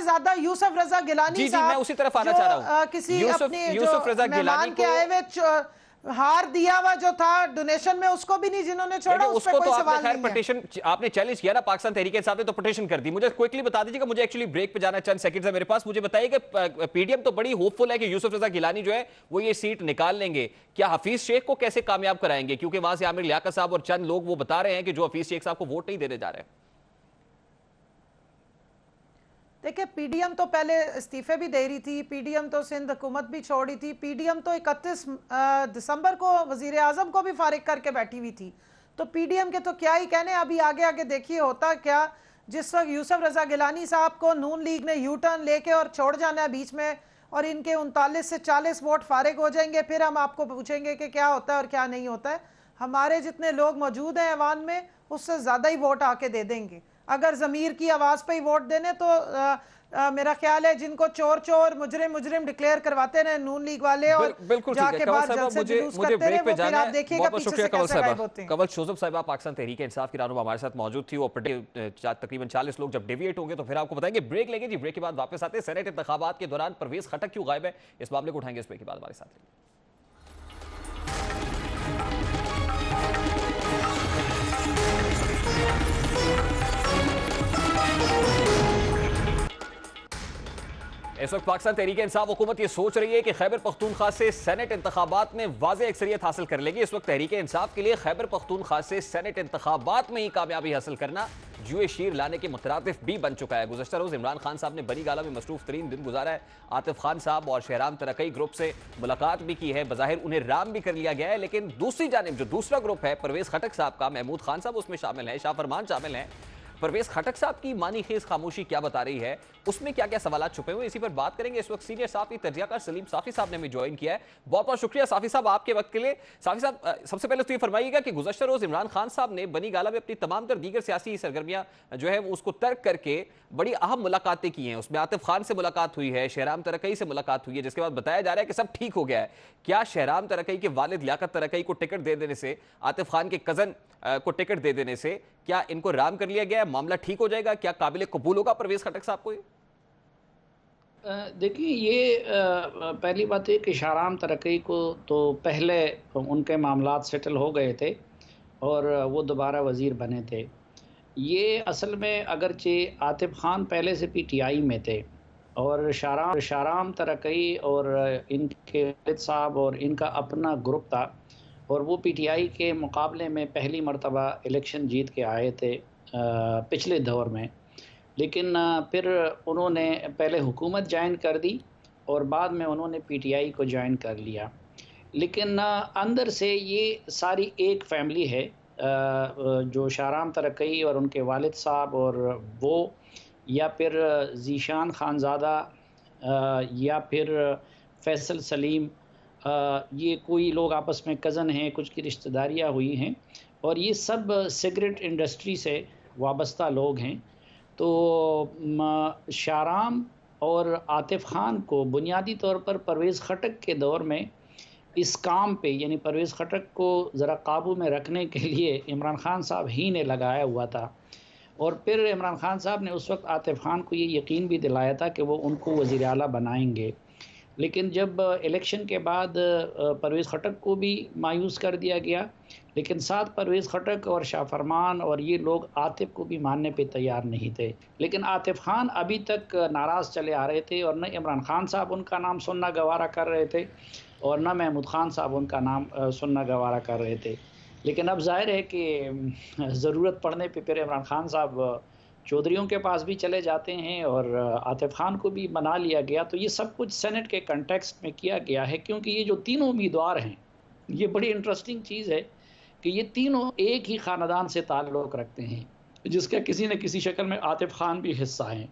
ज्यादा यूसुफ रजा गिलानी साहब, मैं उसी तरफ आना चाह रहा हूं। किसी अपने यूसुफ रजा गिलानी के आए हुए हार दिया हुआ जो था डोनेशन में, उसको भी नहीं जिन्होंने छोड़ा, उस पर कोई सवाल नहीं है। पिटीशन आपने चैलेंज किया ना पाकिस्तान तहरीक इंसाफ ने, तो पिटीशन कर दी। मुझे क्विकली बता दीजिएगा, मुझे एक्चुअली ब्रेक पे जाना है, चंद सेकंड्स है मेरे पास। मुझे बताइए कि पीडीएम तो बड़ी होपफुल है कि यूसुफ रजा गिलानी जो है वो ये सीट निकाल लेंगे। क्या हफीज शेख को कैसे कामयाब कराएंगे? क्योंकि वहां से आमिर लियाकत साहब और चंद लोग वो बता रहे हैं कि जो हफीज शेख साहब को वोट नहीं देने जा रहे हैं। देखिए, पीडीएम तो पहले इस्तीफे भी दे रही थी, पीडीएम तो सिंध हुकूमत भी छोड़ रही थी, पीडीएम तो 31 दिसंबर को वजीर आजम को भी फारिग करके बैठी हुई थी। तो पीडीएम के तो क्या ही कहने, अभी आगे आगे देखिए होता क्या। जिस वक्त यूसुफ रजा गिलानी साहब को नून लीग ने यू टर्न लेके और छोड़ जाना है बीच में, और इनके 39 से 40 वोट फारिग हो जाएंगे, फिर हम आपको पूछेंगे कि क्या होता है और क्या नहीं होता है। हमारे जितने लोग मौजूद हैं ऐवान में, उससे ज़्यादा ही वोट आके दे देंगे। अगर ज़मीर की आवाज़ पे ही वोट देने तो मेरा ख्याल है जिनको चोर चोर मुजरिम मुजरिम डिक्लेयर करवाते रहे नून लीग वाले और जाके बाद जलसे जुलूस करते रहे, वो फिर आप देखिएगा पीछे से कैसे गायब होते हैं। कमल शोजब साहिबा पाकिस्तान तहरीक इंसाफ की रहनुमा हमारे साथ मौजूद थी। वो तकरीबन 40 लोग जब डेविएट होंगे तो फिर आपको बताएंगे। ब्रेक लेंगे जी, ब्रेक के बाद वापस आते हैं। सेनेट इंतखाबात के दौरान परवेज खटक क्यों गायब है, इस मामले को उठाएंगे इस ब्रेक के बाद हमारे साथ। इस वक्त पाकिस्तान तहरीक इंसाफ हुकूमत ये सोच रही है कि खैबर पख्तूनख्वा से सेनेट इंतखाबात में वाज़ेह अक्सरियत हासिल कर लेगी। इस वक्त तहरीक इंसाफ के लिए खैबर पख्तूनख्वा से सेनेट इंतखाबात में ही कामयाबी हासिल करना जुए शीर लाने के मुतरादिफ भी बन चुका है। गुज़श्ता रोज़ इमरान खान साहब ने बनी गाला में मसरूफ तरीन दिन गुजारा है। आतिफ खान साहब और शहराम तरक्की ग्रुप से मुलाकात भी की है, बज़ाहिर उन्हें राम भी कर लिया गया है। लेकिन दूसरी जानिब जो दूसरा ग्रुप है परवेज खटक साहब का, महमूद खान साहब उसमें शामिल है, शाह फरमान शामिल हैं। परवेज खटक साहब की मानी खेज खामोशी क्या बता रही है, उसमें क्या क्या सवाल छुपे हुए, इसी पर बात करेंगे। इस वक्त सीनियर साफी तर्जियाकार सलीम साफी साहब ने हमें ज्वाइन किया है। बहुत बहुत शुक्रिया साफी साहब आपके वक्त के लिए। साफी साहब, सबसे पहले तो ये फरमाइएगा कि गुज़श्ता रोज इमरान खान साहब ने बनी गाला में अपनी तमाम तर दीगर सियासी सरगर्मियां जो है वो उसको तर्क करके बड़ी अहम मुलाकातें की हैं। उसमें आतिफ खान से मुलाकात हुई है, शहराम तरक्की से मुलाकात हुई है, जिसके बाद बताया जा रहा है कि सब ठीक हो गया है। क्या शहराम तरक्की के वालिद लियाकत तरक्की को टिकट दे देने से, आतिफ खान के कजन को टिकट दे देने से क्या इनको राम कर लिया गया है, मामला ठीक हो जाएगा? क्या काबिल कबूल होगा परवेज खटक साहब को? देखिए, ये पहली बात है कि शहराम तरक्की को तो पहले उनके मामलात सेटल हो गए थे और वो दोबारा वज़ीर बने थे। ये असल में अगरचे आतिफ खान पहले से पीटीआई में थे और शहराम तरक्की और इनके वालिद साहब और इनका अपना ग्रुप था और वो पीटीआई के मुकाबले में पहली मरतबा इलेक्शन जीत के आए थे पिछले दौर में। लेकिन फिर उन्होंने पहले हुकूमत ज्वाइन कर दी और बाद में उन्होंने पीटीआई को ज्वाइन कर लिया। लेकिन अंदर से ये सारी एक फैमिली है जो शाहराम तरक्की और उनके वालिद साहब और वो, या फिर ज़ीशान खानज़ादा या फिर फैसल सलीम, ये कोई लोग आपस में कज़न हैं, कुछ की रिश्तेदारियाँ हुई हैं और ये सब सिगरेट इंडस्ट्री से वाबस्ता लोग हैं। तो शाहराम और आतिफ़ ख़ान को बुनियादी तौर पर परवेज़ खटक के दौर में इस काम पे, यानी परवेज़ खटक को ज़रा काबू में रखने के लिए इमरान ख़ान साहब ही ने लगाया हुआ था। और फिर इमरान ख़ान साहब ने उस वक्त आतिफ़ ख़ान को ये यकीन भी दिलाया था कि वो उनको वज़ीर आला बनाएंगे। लेकिन जब इलेक्शन के बाद परवेज़ खटक को भी मायूस कर दिया गया, लेकिन साथ परवेज़ खटक और शाह फरमान और ये लोग आतिफ़ को भी मानने पे तैयार नहीं थे। लेकिन आतिफ़ ख़ान अभी तक नाराज़ चले आ रहे थे और न इमरान ख़ान साहब उनका नाम सुनना गवारा कर रहे थे और न महमूद ख़ान साहब उनका नाम सुनना गवारा कर रहे थे। लेकिन अब ज़ाहिर है कि ज़रूरत पड़ने पे फिर इमरान ख़ान साहब चौधरियों के पास भी चले जाते हैं और आतिफ़ ख़ान को भी मना लिया गया। तो ये सब कुछ सेनेट के कंटेक्स्ट में किया गया है, क्योंकि ये जो तीनों उम्मीदवार हैं, ये बड़ी इंटरेस्टिंग चीज़ है कि ये तीनों एक ही ख़ानदान से ताल्लुक़ रखते हैं, जिसका किसी न किसी शक्ल में आतिफ़ ख़ान भी हिस्सा हैं।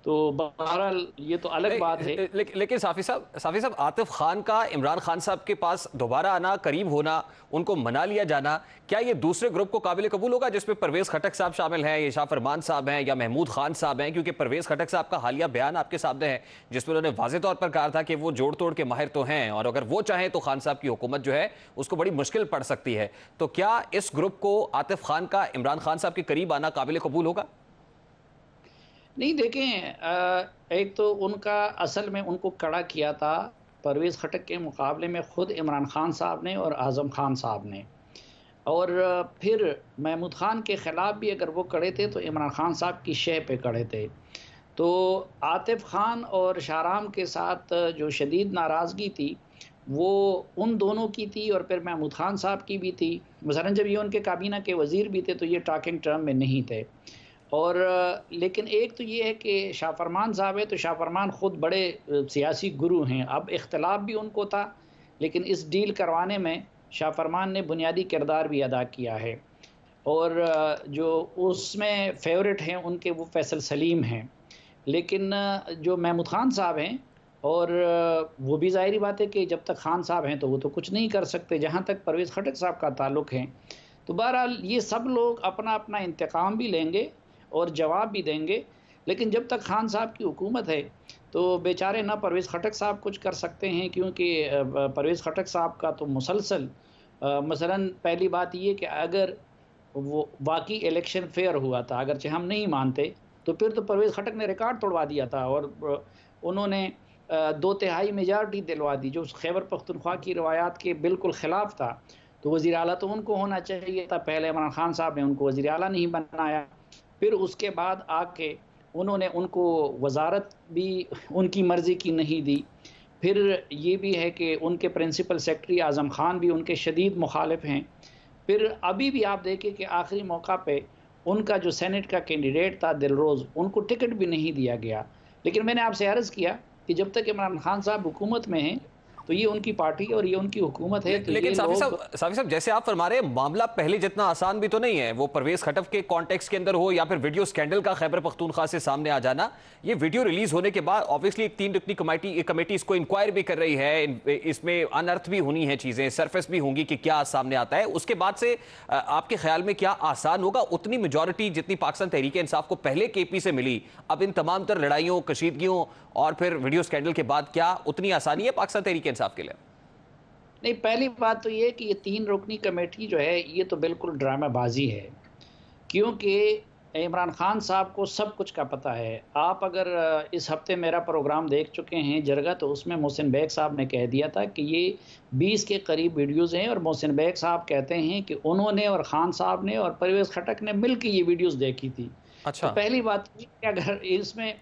तो बहरहाल ये तो अलग बात है। लेकिन साफ़ी साहब आतिफ़ ख़ान का इमरान ख़ान साहब के पास दोबारा आना, करीब होना, उनको मना लिया जाना, क्या ये दूसरे ग्रुप को काबिल कबूल होगा जिसमें परवेज़ खटक साहब शामिल हैं, ये शाह फरमान साहब हैं या महमूद ख़ान साहब हैं? क्योंकि परवेज़ खटक साहब का हालिया बयान आपके सामने है जिसमें उन्होंने वाज़े तौर पर कहा था कि वो जोड़ तोड़ के माहिर तो हैं और अगर वो चाहें तो खान साहब की हुकूमत जो है उसको बड़ी मुश्किल पड़ सकती है। तो क्या इस ग्रुप को आतिफ़ ख़ान का इमरान ख़ान साहब के करीब आना काबिल कबूल होगा? नहीं, देखें, एक तो उनका असल में उनको कड़ा किया था परवेज़ खटक के मुकाबले में ख़ुद इमरान ख़ान साहब ने और आज़म ख़ान साहब ने, और फिर महमूद ख़ान के ख़िलाफ़ भी अगर वो कड़े थे तो इमरान ख़ान साहब की शह पे कड़े थे। तो आतिफ़ ख़ान और शाहराम के साथ जो शदीद नाराज़गी थी वो उन दोनों की थी और फिर महमूद ख़ान साहब की भी थी। मसलन जब ये उनके काबीना के वज़ीर भी थे तो ये टॉकिंग टर्म में नहीं थे। और लेकिन एक तो ये है कि शाह फरमान साहब है, तो शाह फरमान ख़ुद बड़े सियासी गुरु हैं। अब इख्तलाफ भी उनको था, लेकिन इस डील करवाने में शाह फरमान ने बुनियादी किरदार भी अदा किया है और जो उसमें फेवरेट हैं उनके वो फैसल सलीम हैं। लेकिन जो महमूद ख़ान साहब हैं, और वो भी ज़ाहिरी बात है कि जब तक ख़ान साहब हैं तो वो तो कुछ नहीं कर सकते। जहाँ तक परवेज़ खटक साहब का ताल्लुक़ है, तो बहरहाल ये सब लोग अपना अपना इंतकाम भी लेंगे और जवाब भी देंगे। लेकिन जब तक खान साहब की हुकूमत है तो बेचारे ना परवेज़ खटक साहब कुछ कर सकते हैं, क्योंकि परवेज़ खटक साहब का तो मुसलसल मसलन पहली बात ये कि अगर वो वाकई इलेक्शन फेयर हुआ था, अगर हम नहीं मानते तो फिर तो परवेज़ खटक ने रिकॉर्ड तोड़वा दिया था और उन्होंने 2/3 मेजॉरिटी दिलवा दी, जो खैबर पख्तूनख्वा की रवायात के बिल्कुल ख़िलाफ़ था। तो वज़ीर आला तो उनको होना चाहिए था, पहले इमरान ख़ान साहब ने उनको वज़ीर आला नहीं बनाया, फिर उसके बाद आके उन्होंने उनको वज़ारत भी उनकी मर्ज़ी की नहीं दी। फिर ये भी है कि उनके प्रिंसिपल सेक्रेटरी आज़म ख़ान भी उनके शदीद मुखालिफ हैं। फिर अभी भी आप देखें कि आखिरी मौका पे उनका जो सेनेट का कैंडिडेट था दिलरोज़, उनको टिकट भी नहीं दिया गया। लेकिन मैंने आपसे अर्ज़ किया कि जब तक इमरान ख़ान साहब हुकूमत में हैं तो ये उनकी पार्टी और ये उनकी हुकूमत है। तो लेकिन साफ़ी साहब जैसे आप फरमा रहे हैं, मामला पहले जितना आसान भी तो नहीं है। वो परवेज़ खटक के कॉन्टेक्स्ट के अंदर हो या फिर वीडियो स्कैंडल का खैबर पख्तूनख्वा से सामने आ जाना, ये वीडियो रिलीज होने के बाद ऑब्वियसली एक 3 रुकनी कमेटी इसको इंक्वायर भी कर रही है, इसमें अनर्थ भी होनी है चीज़ें, सरफेस भी होंगी कि क्या सामने आता है। उसके बाद से आपके ख्याल में क्या आसान होगा? उतनी मेजॉरिटी जितनी पाकिस्तान तहरीक इंसाफ को पहले केपी से मिली, अब इन तमाम तर लड़ाइयों, कशीदगियों और फिर वीडियो स्कैंडल के बाद क्या उतनी आसानी है पाकिस्तान तहरीक इंसाफ के लिए? नहीं, पहली बात तो ये कि ये 3 रुकनी कमेटी जो है ये तो बिल्कुल ड्रामाबाजी है, क्योंकि इमरान ख़ान साहब को सब कुछ का पता है। आप अगर इस हफ्ते मेरा प्रोग्राम देख चुके हैं जरगा, तो उसमें मोहसिन बेग साहब ने कह दिया था कि ये 20 के करीब वीडियोज़ हैं और मोहसिन बेग साहब कहते हैं कि उन्होंने और ख़ान साहब ने और परवेज़ खटक ने मिल के ये वीडियोज़ देखी थी। अच्छा। तो पहली बात कि अगर इसमें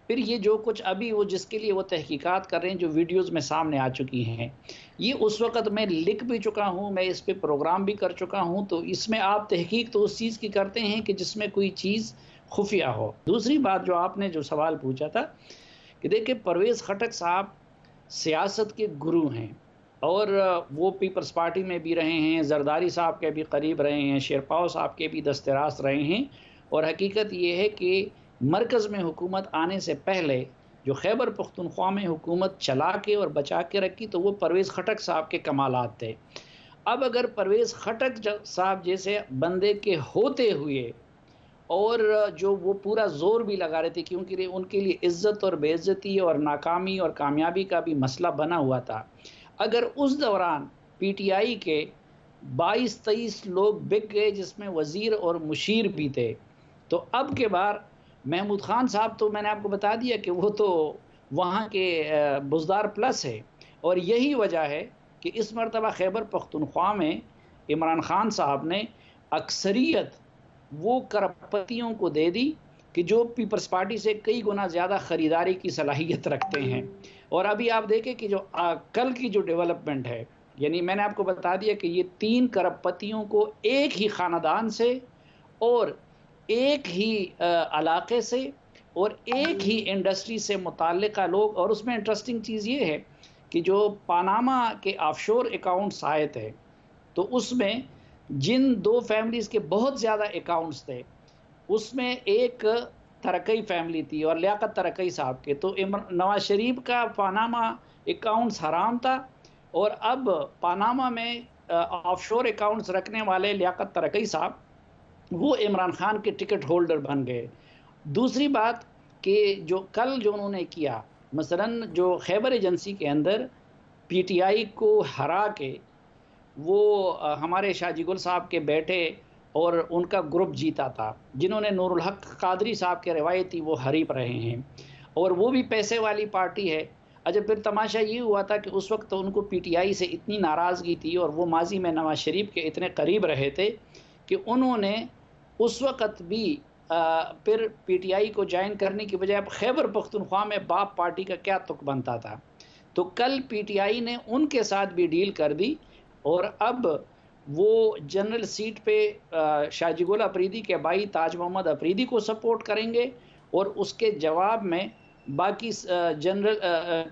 फिर ये जो कुछ अभी वो जिसके लिए वो तहकीकात कर रहे हैं, जो वीडियोज़ में सामने आ चुकी हैं, ये उस वक़्त मैं लिख भी चुका हूँ, मैं इस पे प्रोग्राम भी कर चुका हूँ। तो इसमें आप तहकीक तो उस चीज़ की करते हैं कि जिसमें कोई चीज़ खुफिया हो। दूसरी बात जो आपने जो सवाल पूछा था कि देखिए, परवेज़ खटक साहब सियासत के गुरु हैं और वो पीपल्स पार्टी में भी रहे हैं, जरदारी साहब के भी करीब रहे हैं, शेरपाव साहब के भी दस्तरास रहे हैं। और हकीकत ये है कि मरकज़ में हुकूमत आने से पहले जो खैबर पख्तूनख्वा में हुकूमत चला के और बचा के रखी तो वो परवेज़ खटक साहब के कमालात थे। अब अगर परवेज़ खटक साहब जैसे बंदे के होते हुए और जो वो पूरा ज़ोर भी लगा रहे थे क्योंकि उनके लिए इज़्ज़त और बेइज़्ज़ती और नाकामी और कामयाबी का भी मसला बना हुआ था, अगर उस दौरान पीटीआई के 22-23 लोग बिक गए जिसमें वज़ीर और मुशीर भी थे, तो अब के बार महमूद खान साहब तो मैंने आपको बता दिया कि वो तो वहाँ के बुज़दार प्लस है। और यही वजह है कि इस मरतबा खैबर पख्तूनख्वा में इमरान खान साहब ने अक्सरियत वो करपतियों को दे दी कि जो पीपल्स पार्टी से कई गुना ज़्यादा ख़रीदारी की सलाहियत रखते हैं। और अभी आप देखें कि जो कल की जो डेवलपमेंट है, यानी मैंने आपको बता दिया कि ये 3 करपतियों को एक ही ख़ानदान से और एक ही इलाके से और एक ही इंडस्ट्री से मुताल्लिक़ लोग, और उसमें इंटरेस्टिंग चीज़ ये है कि जो पनामा के ऑफशोर अकाउंट्स आए थे तो उसमें जिन 2 फैमिलीज़ के बहुत ज़्यादा अकाउंट्स थे उसमें एक तरकई फैमिली थी और लियाकत तरकई साहब के, तो नवाज शरीफ का पनामा अकाउंट्स हराम था और अब पनामा में ऑफशोर अकाउंट्स रखने वाले लियाकत तरकई साहब वो इमरान खान के टिकट होल्डर बन गए। दूसरी बात कि जो कल जो उन्होंने किया, मसलन जो खैबर एजेंसी के अंदर पीटीआई को हरा के वो हमारे शाहजी गुल साहब के बेटे और उनका ग्रुप जीता था, जिन्होंने नूरुल हक कादरी साहब के रिवायती वो हरीफ रहे हैं और वो भी पैसे वाली पार्टी है। अच्छा, फिर तमाशा ये हुआ था कि उस वक्त तो उनको पीटीआई से इतनी नाराज़गी थी और वो माजी में नवाज शरीफ के इतने करीब रहे थे कि उन्होंने उस वक्त भी फिर पीटीआई को ज्वाइन करने की बजाय अब खैबर पख्तूनख्वा में बाप पार्टी का क्या तुक बनता था। तो कल पीटीआई ने उनके साथ भी डील कर दी और अब वो जनरल सीट पे शाहजी गुल अफरीदी के भाई ताज मोहम्मद अफरीदी को सपोर्ट करेंगे और उसके जवाब में बाकी जनरल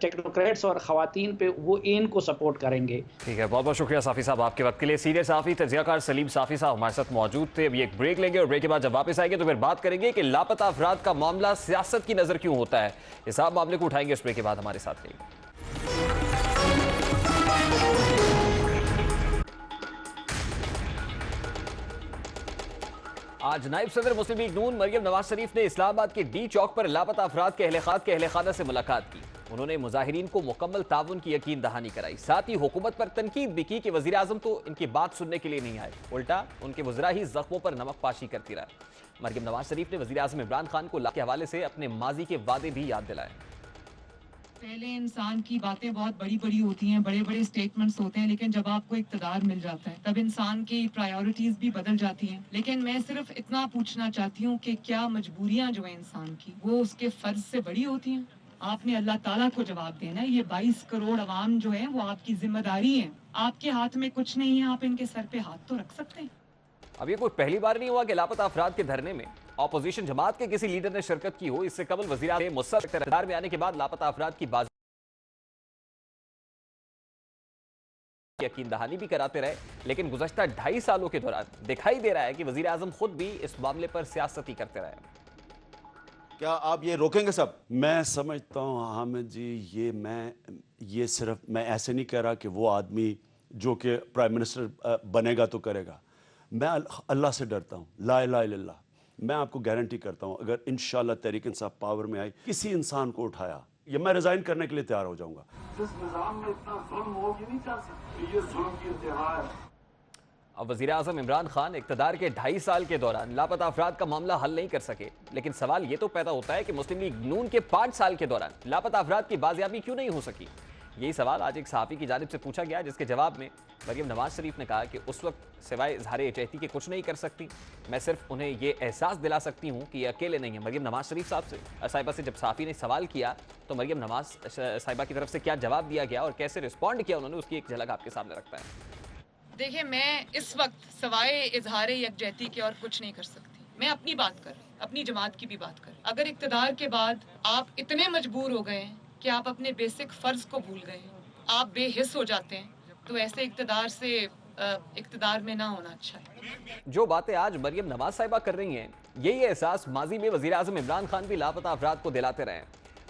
टेक्नोक्रेट्स और ख़वातीन पे वो इनको सपोर्ट करेंगे। ठीक है, बहुत बहुत शुक्रिया साफ़ी साहब आपके वक्त के लिए। सीनियर साफ़ी तजियाकार सलीम साफ़ी साहब हमारे साथ मौजूद थे। अभी एक ब्रेक लेंगे और ब्रेक के बाद जब वापस आएंगे तो फिर बात करेंगे कि लापता अफराद का मामला सियासत की नज़र क्यों होता है। इस मामले को उठाएंगे इस ब्रेक के बाद। हमारे साथ रहिए। आज नायब सदर मुस्लिम लीग नून मरियम नवाज शरीफ ने इस्लामाबाद के डी चौक पर लापता अफराद के अहले खाना से मुलाकात की। उन्होंने मुजाहिरीन को मुकम्मल ताउन की यकीन दहानी कराई। साथ ही हुकूमत पर तनकीद भी की कि वज़ीर आज़म तो इनकी बात सुनने के लिए नहीं आए, उल्टा उनके वज़रा ही ज़ख्मों पर नमक पाशी करती रहा। मरियम नवाज शरीफ ने वज़ीर आज़म इमरान खान को के हवाले से अपने माजी के वादे भी याद दिलाए। पहले इंसान की बातें बहुत बड़ी बड़ी होती हैं, बड़े बड़े स्टेटमेंट्स होते हैं, लेकिन जब आपको इक़्तिदार मिल जाता है तब इंसान की प्रायोरिटीज भी बदल जाती हैं। लेकिन मैं सिर्फ इतना पूछना चाहती हूँ कि क्या मजबूरियाँ जो है इंसान की वो उसके फर्ज से बड़ी होती हैं? आपने अल्लाह ताला को जवाब देना है। ये 22 करोड़ अवाम जो है वो आपकी जिम्मेदारी है, आपके हाथ में कुछ नहीं है, आप इनके सर पे हाथ तो रख सकते हैं। अब ये कोई पहली बार नहीं हुआ कि लापता अफराद के धरने में ऑपोजिशन जमात के किसी लीडर ने शिरकत की हो। इससे कबल वज़ीर आज़म मुसर्रफ इक़्तिदार में आने के बाद लापता अफराद की यकीन दहानी भी कराते रहे, लेकिन गुज़श्ता 2.5 सालों के दौरान दिखाई दे रहा है कि वज़ीर आज़म खुद भी इस मामले पर सियासत ही करते रहे। क्या आप ये रोकेंगे सब? मैं समझता हूँ हामिद जी, ये सिर्फ मैं ऐसे नहीं कह रहा कि वो आदमी जो कि प्राइम मिनिस्टर बनेगा तो करेगा। मैं अल्लाह से डरता हूँ, ला इलाहा इल्लल्लाह। मैं आपको गारंटी करता हूँ अगर इंशाअल्लाह तहरीक इंसाफ पावर में आई, किसी इंसान को उठाया, ये मैं रिजाइन करने के लिए तैयार हो जाऊंगा। जिस निजाम में इतना जुल्म हो नहीं चल सकती, ये जुल्म की इंतहा है। अब वज़ीर आज़म इमरान खान इक़्तिदार के 2.5 साल के दौरान लापता अफराद का मामला हल नहीं कर सके, लेकिन सवाल ये तो पैदा होता है कि मुस्लिम लीग नून के 5 साल के दौरान लापता अफराद की बाजियाबी क्यों नहीं हो सकी। यही सवाल आज एक सहाफ़ी की जानिब से पूछा गया, जिसके जवाब में मरियम नवाज शरीफ ने कहा कि उस वक्त सिवाय इज़हार यचहती के कुछ नहीं कर सकती। मैं सिर्फ उन्हें ये एहसास दिला सकती हूँ कि ये अकेले नहीं है। मरियम नवाज शरीफ साहिबा से जब सहाफ़ी ने सवाल किया तो मरियम नवाज साहिबा की तरफ से क्या जवाब दिया गया और कैसे रिस्पॉन्ड किया उन्होंने, उसकी एक झलक आपके सामने रखता है। देखिए, मैं इस वक्त सवाए इजहार यकजहती के और कुछ नहीं कर सकती। मैं अपनी बात कर रही, अपनी जमात की भी बात कर। अगर इक़्तिदार के बाद आप इतने मजबूर हो गए हैं कि आप अपने बेसिक फ़र्ज को भूल गए हैं, आप बेहिस हो जाते हैं, तो ऐसे इक़्तिदार से इक़्तिदार में ना होना अच्छा है। जो बातें आज मरियम नवाज साहिबा कर रही हैं, यही एहसास माजी में वज़ीर आज़म इमरान खान भी लापता अफराद को दिलाते रहे हैं।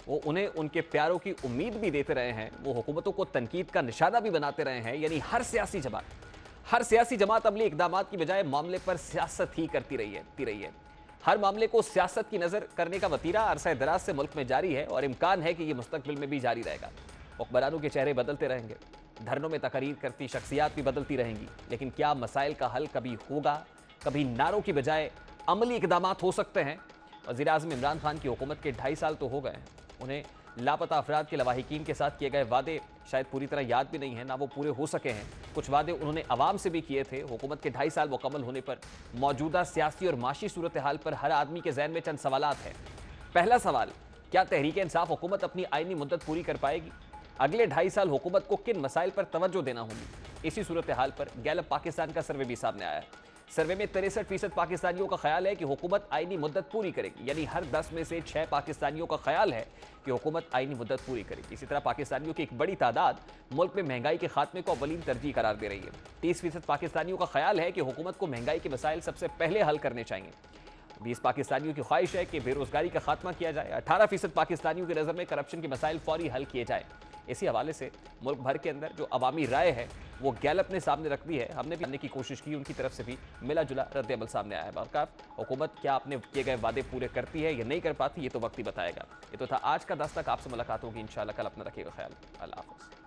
वो उन्हें उनके प्यारों की उम्मीद भी देते रहे हैं, वो हुकूमतों को तनकीद का निशाना भी बनाते रहे हैं। यानी हर सियासी जमात अमली इक़दामात की बजाय मामले पर सियासत ही करती रही है। हर मामले को सियासत की नज़र करने का वतीरा अरसा दराज से मुल्क में जारी है और इम्कान है कि यह मुस्तकबिल में भी जारी रहेगा। हुक्मरानों के चेहरे बदलते रहेंगे, धरनों में तकरीर करती शख्सियात भी बदलती रहेंगी, लेकिन क्या मसाइल का हल कभी होगा? कभी नारों की बजाय अमली इक़दामात हो सकते हैं? वज़ीर आज़म इमरान खान की हुकूमत के 2.5 साल तो हो गए हैं। उन्हें लापता अफराद के लवाहिकीन के साथ किए गए वादे शायद पूरी तरह याद भी नहीं है, ना वो पूरे हो सके हैं। कुछ वादे उन्होंने अवाम से भी किए थे। हुकूमत के 2.5 साल मुकम्मल होने पर मौजूदा सियासी और माशी सूरत हाल पर हर आदमी के जहन में चंद सवालात हैं। पहला सवाल, क्या तहरीक इंसाफ हुकूमत अपनी आईनी मुद्दत पूरी कर पाएगी? अगले 2.5 साल हुकूमत को किन मसाइल पर तवज्जो देना होगी? इसी सूरत हाल पर गैलप पाकिस्तान का सर्वे भी सामने आया है। सर्वे में 63% पाकिस्तानियों का ख्याल है कि हुकूमत आईनी मुद्दत पूरी करेगी, यानी हर 10 में से 6 पाकिस्तानियों का ख्याल है कि हुकूमत आईनी मुद्दत पूरी करेगी। इसी तरह पाकिस्तानियों की एक बड़ी तादाद मुल्क में महंगाई के खात्मे को अव्वलीन तरजीह करार दे रही है। 30% पाकिस्तानियों का ख्याल है कि हुकूमत को महंगाई के मसाइल सबसे पहले हल करने चाहिए। 20 पाकिस्तानियों की ख्वाहिश है कि बेरोजगारी का खात्मा किया जाए। 18% पाकिस्तानियों की नज़र में करप्शन के मसाइल फौरी हल किए जाए। इसी हवाले से मुल्क भर के अंदर जो अवामी राय है वो गैलप ने सामने रख दी है। हमने भी जानने की कोशिश की, उनकी तरफ से भी मिला जुला रद्द-ए-अमल सामने आया है। बाकायदा हुकूमत क्या अपने किए गए वादे पूरे करती है या नहीं कर पाती, ये तो वक्त ही बताएगा। ये तो था आज का दस्तक। आपसे मुलाकात होगी इंशाल्लाह कल। अपना रखिएगा ख्याल। अल्लाह हाफ़िज़।